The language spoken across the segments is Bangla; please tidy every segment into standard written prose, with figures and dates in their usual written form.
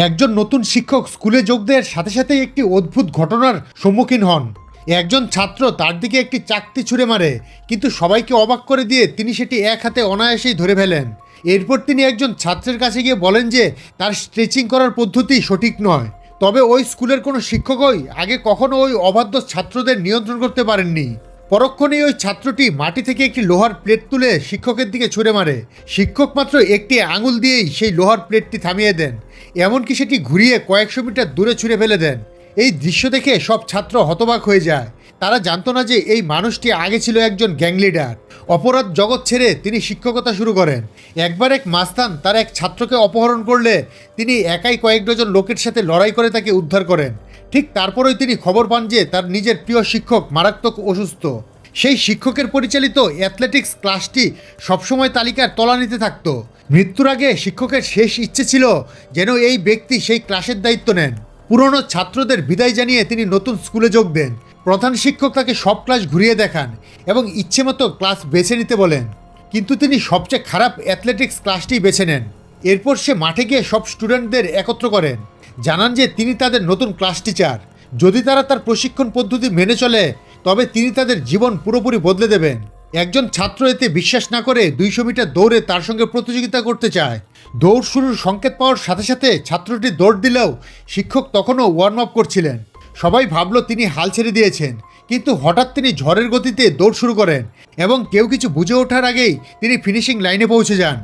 একজন নতুন শিক্ষক স্কুলে যোগ দেওয়ার সাথে সাথেই একটি অদ্ভুত ঘটনার সম্মুখীন হন। একজন ছাত্র তার দিকে একটি চাকতি ছুঁড়ে মারে, কিন্তু সবাইকে অবাক করে দিয়ে তিনি সেটি এক হাতে অনায়াসেই ধরে ফেলেন। এরপর তিনি একজন ছাত্রের কাছে গিয়ে বলেন যে তার স্ট্রেচিং করার পদ্ধতি সঠিক নয়। তবে ওই স্কুলের কোনো শিক্ষকই আগে কখনো ওই অবাধ্য ছাত্রদের নিয়ন্ত্রণ করতে পারেননি। পরক্ষণেই ওই ছাত্রটি মাটি থেকে একটি লোহার প্লেট তুলে শিক্ষকের দিকে ছুঁড়ে মারে। শিক্ষক মাত্র একটি আঙুল দিয়েই সেই লোহার প্লেটটি থামিয়ে দেন, এমনকি সেটি ঘুরিয়ে কয়েকশো মিটার দূরে ছুঁড়ে ফেলে দেন। এই দৃশ্য দেখে সব ছাত্র হতবাক হয়ে যায়। তারা জানতো না যে এই মানুষটি আগে ছিল একজন গ্যাং লিডার। অপরাধ জগৎ ছেড়ে তিনি শিক্ষকতা শুরু করেন। একবার এক মাস্তান তার এক ছাত্রকে অপহরণ করলে তিনি একাই কয়েক ডজন লোকের সাথে লড়াই করে তাকে উদ্ধার করেন। ঠিক তারপরেই তিনি খবর পান যে তার নিজের প্রিয় শিক্ষক মারাত্মক অসুস্থ। সেই শিক্ষকের পরিচালিত অ্যাথলেটিক্স ক্লাসটি সবসময় তালিকার তলানিতে থাকতো। মৃত্যুর আগে শিক্ষকের শেষ ইচ্ছে ছিল যেন এই ব্যক্তি সেই ক্লাসের দায়িত্ব নেন। পুরনো ছাত্রদের বিদায় জানিয়ে তিনি নতুন স্কুলে যোগ দেন। প্রধান শিক্ষক তাকে সব ক্লাস ঘুরিয়ে দেখান এবং ইচ্ছেমতো ক্লাস বেছে নিতে বলেন, কিন্তু তিনি সবচেয়ে খারাপ অ্যাথলেটিক্স ক্লাসটি বেছে নেন। এরপর সে মাঠে গিয়ে সব স্টুডেন্টদের একত্র করেন, জানান যে তিনি তাদের নতুন ক্লাস টিচার। যদি তারা তার প্রশিক্ষণ পদ্ধতি মেনে চলে তবে তিনি তাদের জীবন পুরোপুরি বদলে দেবেন। একজন ছাত্র এতে বিশ্বাস না করে 200 মিটার দৌড়ে তার সঙ্গে প্রতিযোগিতা করতে চায়। দৌড় শুরুর সংকেত পাওয়ার সাথে সাথে ছাত্রটি দৌড় দিলেও শিক্ষক তখনও ওয়ার্ম আপ করছিলেন। সবাই ভাবল তিনি হাল ছেড়ে দিয়েছেন, কিন্তু হঠাৎ তিনি ঝড়ের গতিতে দৌড় শুরু করেন এবং কেউ কিছু বুঝে ওঠার আগেই তিনি ফিনিশিং লাইনে পৌঁছে যান।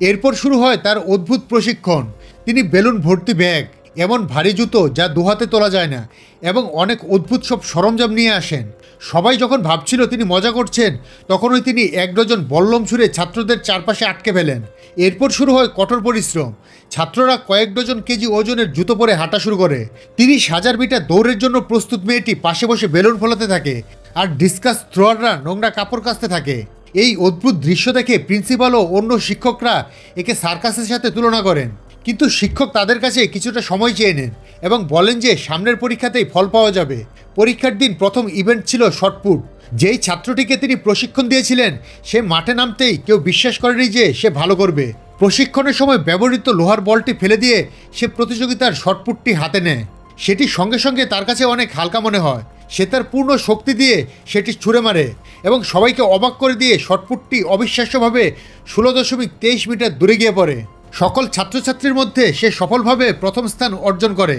এরপর শুরু হয় তার অদ্ভুত প্রশিক্ষণ। তিনি বেলুন ভর্তি ব্যাগ, এমন ভারী জুতো যা দুহাতে তোলা যায় না, এবং অনেক অদ্ভুত সব সরঞ্জাম নিয়ে আসেন। সবাই যখন ভাবছিল তিনি মজা করছেন, তখনই তিনি 1 ডজন বল্লম ছুঁড়ে ছাত্রদের চারপাশে আটকে ফেলেন। এরপর শুরু হয় কঠোর পরিশ্রম। ছাত্ররা কয়েক ডজন কেজি ওজনের জুতো পরে হাঁটা শুরু করে। 30,000 মিটার দৌড়ের জন্য প্রস্তুত মেয়েটি পাশে বসে বেলুন ফোলাতে থাকে, আর ডিসকাস থ্রোয়াররা নোংরা কাপড় কাচতে থাকে। এই অদ্ভুত দৃশ্য দেখে প্রিন্সিপাল ও অন্য শিক্ষকরা একে সার্কাসের সাথে তুলনা করেন, কিন্তু শিক্ষক তাদের কাছে কিছুটা সময় চেয়ে নেন এবং বলেন যে সামনের পরীক্ষাতেই ফল পাওয়া যাবে। পরীক্ষার দিন প্রথম ইভেন্ট ছিল শটপুট। যেই ছাত্রটিকে তিনি প্রশিক্ষণ দিয়েছিলেন সে মাঠে নামতেই কেউ বিশ্বাস করেনি যে সে ভালো করবে। প্রশিক্ষণের সময় ব্যবহৃত লোহার বলটি ফেলে দিয়ে সে প্রতিযোগিতার শটপুটটি হাতে নেয়। সেটি সঙ্গে সঙ্গে তার কাছে অনেক হালকা মনে হয়। সে তার পূর্ণ শক্তি দিয়ে সেটি ছুঁড়ে মারে এবং সবাইকে অবাক করে দিয়ে শটপুটটি অবিশ্বাস্যভাবে 16.23 মিটার দূরে গিয়ে পড়ে। সকল ছাত্রছাত্রীর মধ্যে সে সফলভাবে প্রথম স্থান অর্জন করে।